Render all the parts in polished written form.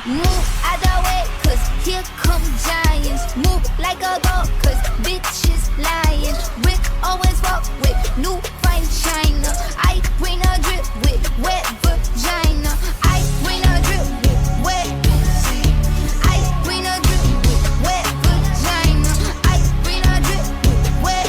Move out the way, cause here come giants. Move like a goat, cause bitches lying. Rick always walk with new fine china. I bring a drip with wet vagina. I bring a drip with wet. I bring a drip with wet vagina. I bring a drip with wet.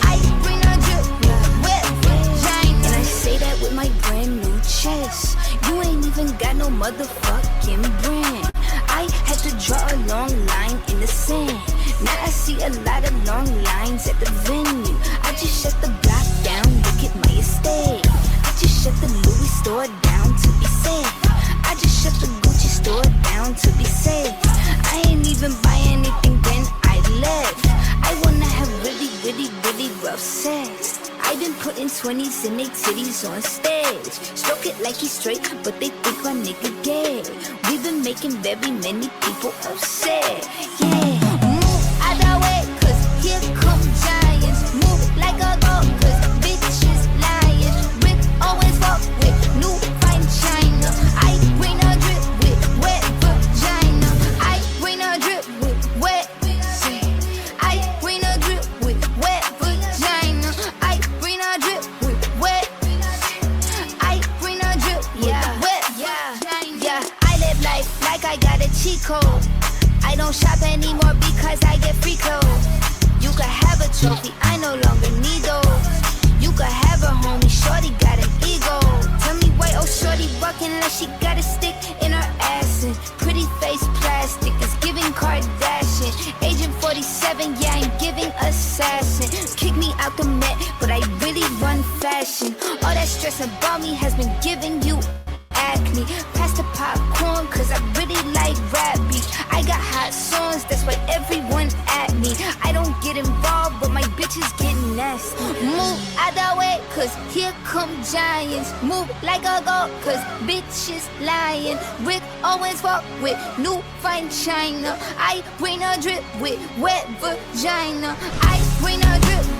I bring a drip with wet vagina. And I say that with my brand new chest. You ain't even got no motherfucking brand. I had to draw a long line in the sand. Now I see a lot of long lines at the venue. I just shut the block down, look at my estate. I just shut the Louis store down to be safe. I just shut the Gucci store down to be safe. I ain't even buy anything then I left. I wanna have really, really, really rough sex. I been putting 20s in they titties on stage. Stroke it like he's straight, but they think my nigga gay. We've been making very many people upset. Yeah, move out the way, cause here come giants. Move like a goat, cause bitches lying. Rick always walk with new fine china. I bring a drip with wet vagina. I bring a drip with wet. I bring a drip with wet vagina. I bring a drip with wet. I bring a drip with wet. Yeah. I live life like I got a cheat code. I don't shop anymore because I get free clothes. You could have a trophy, I no longer need those. You could have a homie, shorty got an ego. Tell me why, oh shorty bucking like she got a stick in her ass. And pretty face plastic is giving Kardashian. Agent 47, yeah, I'm giving assassin. Kick me out the Met, but I really run fashion. All that stress about me has been giving you acne. Pass the popcorn, cause I really like rap beats. I got hot songs, that's why everyone at me. I don't get involved, but my bitches get nasty. Move out the way, cause here come giants. Move like a goat, cause bitches lying. Rick always walk with new fine china. I bring a drip with wet vagina. I bring a drip